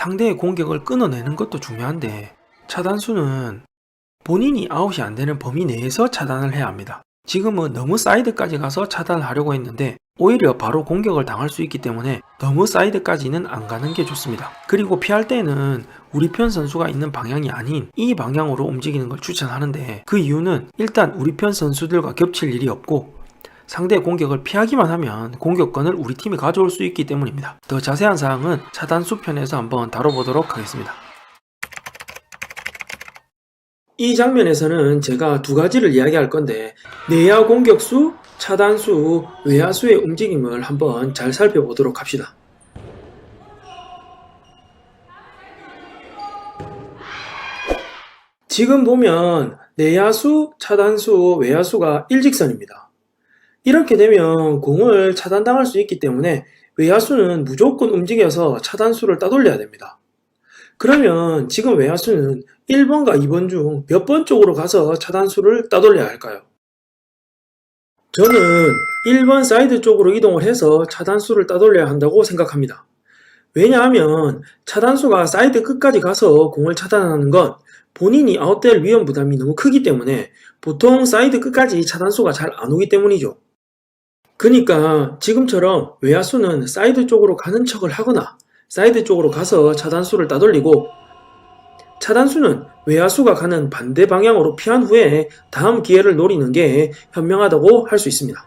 상대의 공격을 끊어내는 것도 중요한데 차단수는 본인이 아웃이 안 되는 범위 내에서 차단을 해야 합니다. 지금은 너무 사이드까지 가서 차단을 하려고 했는데 오히려 바로 공격을 당할 수 있기 때문에 너무 사이드까지는 안 가는 게 좋습니다. 그리고 피할 때는 우리 편 선수가 있는 방향이 아닌 이 방향으로 움직이는 걸 추천하는데 그 이유는 일단 우리 편 선수들과 겹칠 일이 없고 상대의 공격을 피하기만 하면 공격권을 우리 팀이 가져올 수 있기 때문입니다. 더 자세한 사항은 차단수 편에서 한번 다뤄보도록 하겠습니다. 이 장면에서는 제가 두 가지를 이야기할 건데 내야 공격수, 차단수, 외야수의 움직임을 한번 잘 살펴보도록 합시다. 지금 보면 내야수, 차단수, 외야수가 일직선입니다. 이렇게 되면 공을 차단당할 수 있기 때문에 외야수는 무조건 움직여서 차단수를 따돌려야 됩니다. 그러면 지금 외야수는 1번과 2번 중 몇 번 쪽으로 가서 차단수를 따돌려야 할까요? 저는 1번 사이드 쪽으로 이동을 해서 차단수를 따돌려야 한다고 생각합니다. 왜냐하면 차단수가 사이드 끝까지 가서 공을 차단하는 건 본인이 아웃될 위험 부담이 너무 크기 때문에 보통 사이드 끝까지 차단수가 잘 안 오기 때문이죠. 그러니까 지금처럼 외야수는 사이드 쪽으로 가는 척을 하거나 사이드 쪽으로 가서 차단수를 따돌리고 차단수는 외야수가 가는 반대 방향으로 피한 후에 다음 기회를 노리는 게 현명하다고 할 수 있습니다.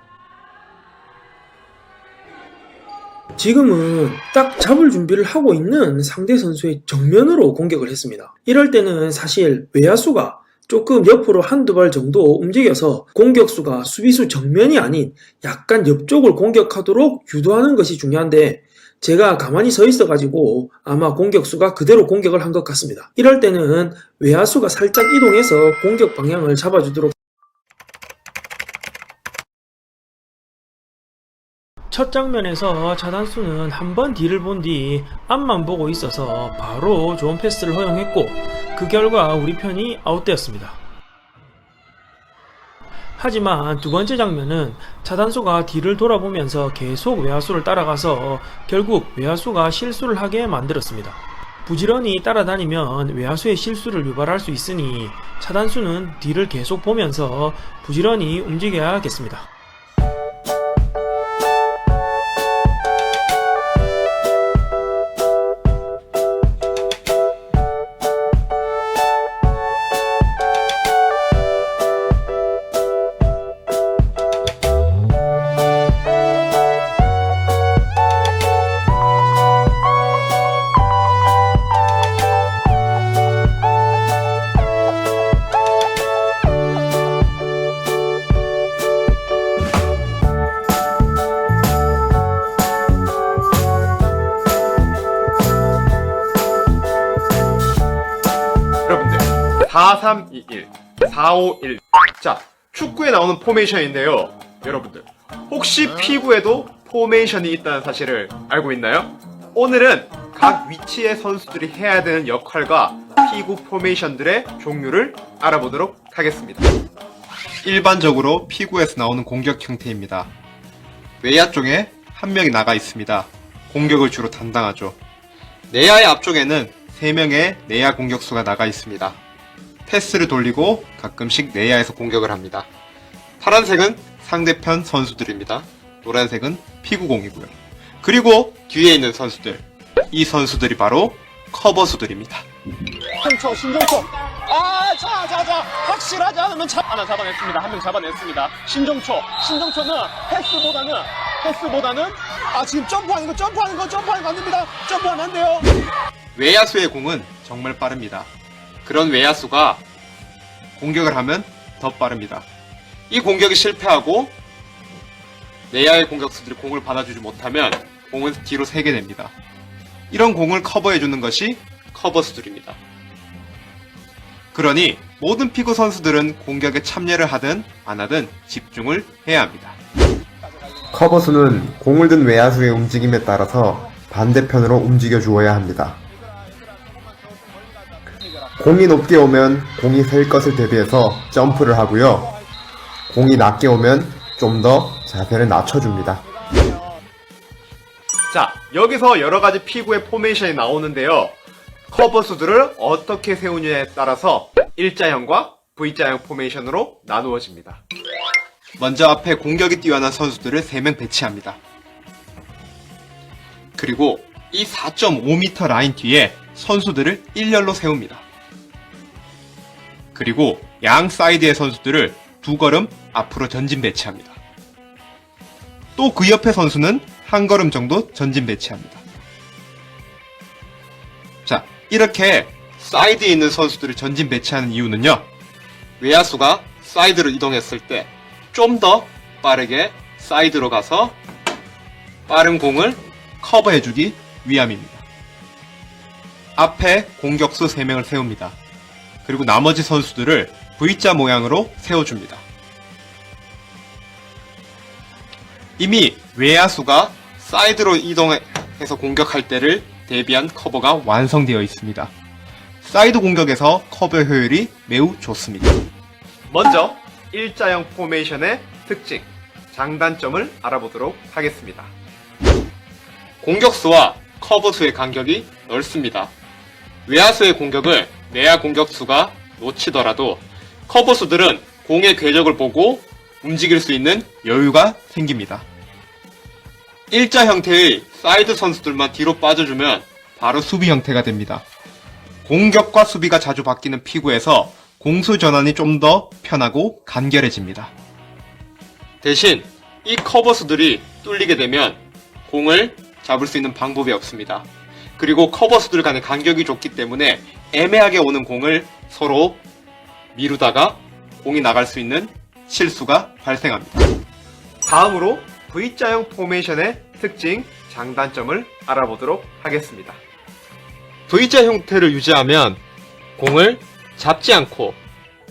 지금은 딱 잡을 준비를 하고 있는 상대 선수의 정면으로 공격을 했습니다. 이럴 때는 사실 외야수가 조금 옆으로 한두 발 정도 움직여서 공격수가 수비수 정면이 아닌 약간 옆쪽을 공격하도록 유도하는 것이 중요한데 제가 가만히 서 있어가지고 아마 공격수가 그대로 공격을 한 것 같습니다. 이럴 때는 외야수가 살짝 이동해서 공격 방향을 잡아주도록. 첫 장면에서 차단수는 한 번 뒤를 본 뒤 앞만 보고 있어서 바로 좋은 패스를 허용했고 그 결과 우리 편이 아웃되었습니다. 하지만 두 번째 장면은 차단수가 뒤를 돌아보면서 계속 외야수를 따라가서 결국 외야수가 실수를 하게 만들었습니다. 부지런히 따라다니면 외야수의 실수를 유발할 수 있으니 차단수는 뒤를 계속 보면서 부지런히 움직여야겠습니다. 여러분들 4-3-2-1 4-5-1 자, 축구에 나오는 포메이션인데요. 여러분들 혹시 피구에도 포메이션이 있다는 사실을 알고 있나요? 오늘은 각 위치의 선수들이 해야 되는 역할과 피구 포메이션들의 종류를 알아보도록 하겠습니다. 일반적으로 피구에서 나오는 공격 형태입니다. 외야 쪽에 한 명이 나가 있습니다. 공격을 주로 담당하죠. 내야의 앞쪽에는 3명의 내야 공격수가 나가 있습니다. 패스를 돌리고 가끔씩 내야에서 공격을 합니다. 파란색은 상대편 선수들입니다. 노란색은 피구공이고요. 그리고 뒤에 있는 선수들, 이 선수들이 바로 커버수들입니다. 신종초. 자. 확실하지 않으면 하나 잡아냈습니다. 한 명 잡아냈습니다. 신종초는 패스보다는 지금 점프하는 거 안 됩니다. 점프하면 안 돼요. 외야수의 공은 정말 빠릅니다. 그런 외야수가 공격을 하면 더 빠릅니다. 이 공격이 실패하고 내야의 공격수들이 공을 받아주지 못하면 공은 뒤로 새게 됩니다. 이런 공을 커버해주는 것이 커버수들입니다. 그러니 모든 피구 선수들은 공격에 참여를 하든 안 하든 집중을 해야 합니다. 커버수는 공을 든 외야수의 움직임에 따라서 반대편으로 움직여 주어야 합니다. 공이 높게 오면 공이 셀 것을 대비해서 점프를 하고요. 공이 낮게 오면 좀 더 자세를 낮춰줍니다. 자, 여기서 여러가지 피구의 포메이션이 나오는데요. 커버 수들을 어떻게 세우느냐에 따라서 일자형과 V자형 포메이션으로 나누어집니다. 먼저 앞에 공격이 뛰어난 선수들을 3명 배치합니다. 그리고 이 4.5m 라인 뒤에 선수들을 일렬로 세웁니다. 그리고 양 사이드의 선수들을 2걸음 앞으로 전진 배치합니다. 또 그 옆에 선수는 1걸음 정도 전진 배치합니다. 자, 이렇게 사이드에 있는 선수들을 전진 배치하는 이유는요. 외야수가 사이드로 이동했을 때 좀 더 빠르게 사이드로 가서 빠른 공을 커버해주기 위함입니다. 앞에 공격수 3명을 세웁니다. 그리고 나머지 선수들을 V자 모양으로 세워줍니다. 이미 외야수가 사이드로 이동해서 공격할 때를 대비한 커버가 완성되어 있습니다. 사이드 공격에서 커버 효율이 매우 좋습니다. 먼저 일자형 포메이션의 특징, 장단점을 알아보도록 하겠습니다. 공격수와 커버수의 간격이 넓습니다. 외야수의 공격을 내야 공격수가 놓치더라도 커버수들은 공의 궤적을 보고 움직일 수 있는 여유가 생깁니다. 일자 형태의 사이드 선수들만 뒤로 빠져주면 바로 수비 형태가 됩니다. 공격과 수비가 자주 바뀌는 피구에서 공수 전환이 좀 더 편하고 간결해집니다. 대신 이 커버수들이 뚫리게 되면 공을 잡을 수 있는 방법이 없습니다. 그리고 커버수들 간의 간격이 좁기 때문에 애매하게 오는 공을 서로 미루다가 공이 나갈 수 있는 실수가 발생합니다. 다음으로 V자형 포메이션의 특징, 장단점을 알아보도록 하겠습니다. V자 형태를 유지하면 공을 잡지 않고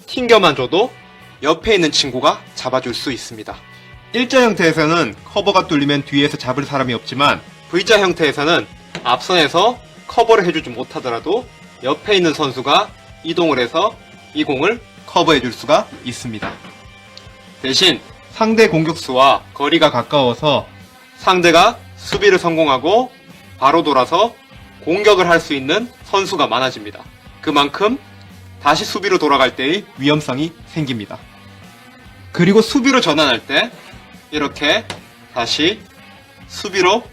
튕겨만 줘도 옆에 있는 친구가 잡아줄 수 있습니다. 일자 형태에서는 커버가 뚫리면 뒤에서 잡을 사람이 없지만 V자 형태에서는 앞선에서 커버를 해주지 못하더라도 옆에 있는 선수가 이동을 해서 이 공을 커버해줄 수가 있습니다. 대신 상대 공격수와 거리가 가까워서 상대가 수비를 성공하고 바로 돌아서 공격을 할 수 있는 선수가 많아집니다. 그만큼 다시 수비로 돌아갈 때의 위험성이 생깁니다. 그리고 수비로 전환할 때 이렇게 다시 수비로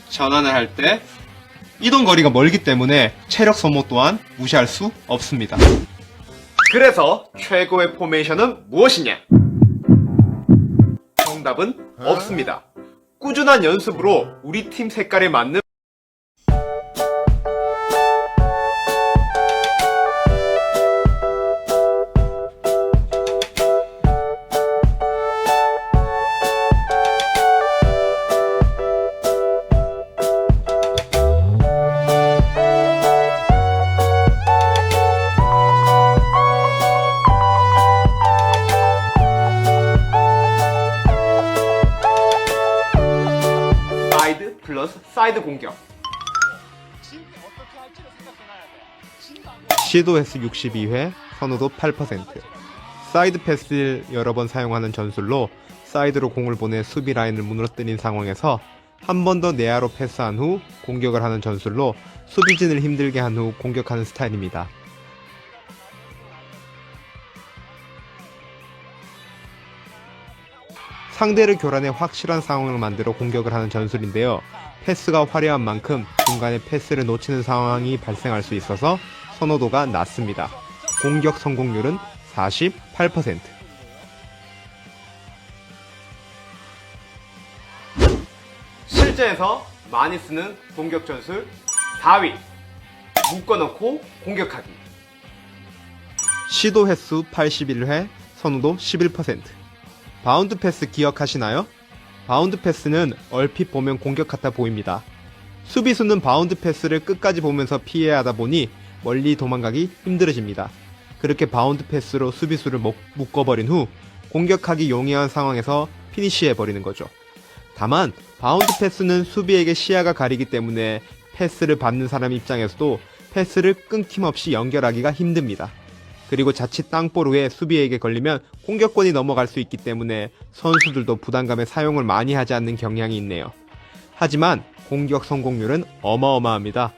전환을 할 때 이동 거리가 멀기 때문에 체력 소모 또한 무시할 수 없습니다. 그래서 최고의 포메이션은 무엇이냐? 정답은 없습니다. 꾸준한 연습으로 우리 팀 색깔에 맞는 사이드 플러스 사이드 공격. 시도 횟수 62회, 선호도 8%. 사이드 패스를 여러 번 사용하는 전술로 사이드로 공을 보내 수비 라인을 무너뜨린 상황에서 한 번 더 내야로 패스한 후 공격을 하는 전술로 수비진을 힘들게 한 후 공격하는 스타일입니다. 상대를 교란해 확실한 상황을 만들어 공격을 하는 전술인데요. 패스가 화려한 만큼 중간에 패스를 놓치는 상황이 발생할 수 있어서 선호도가 낮습니다. 공격 성공률은 48%. 실제에서 많이 쓰는 공격 전술 4위. 묶어넣고 공격하기. 시도 횟수 81회, 선호도 11%. 바운드 패스 기억하시나요? 바운드 패스는 얼핏 보면 공격 같아 보입니다. 수비수는 바운드 패스를 끝까지 보면서 피해야 하다 보니 멀리 도망가기 힘들어집니다. 그렇게 바운드 패스로 수비수를 묶어버린 후 공격하기 용이한 상황에서 피니시해버리는 거죠. 다만 바운드 패스는 수비에게 시야가 가리기 때문에 패스를 받는 사람 입장에서도 패스를 끊김없이 연결하기가 힘듭니다. 그리고 자칫 땅볼 후에 수비에게 걸리면 공격권이 넘어갈 수 있기 때문에 선수들도 부담감에 사용을 많이 하지 않는 경향이 있네요. 하지만 공격 성공률은 어마어마합니다.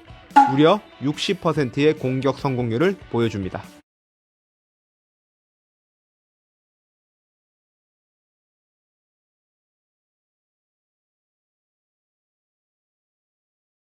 무려 60%의 공격 성공률을 보여줍니다.